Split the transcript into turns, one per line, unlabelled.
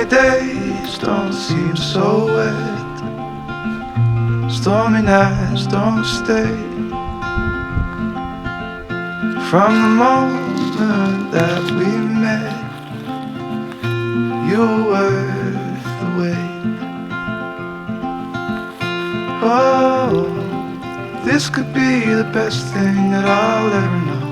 days don't seem so wet. Stormy nights don't stay. From the moment that we met, you were worth the wait. Oh, this could be the best thing that I'll ever know.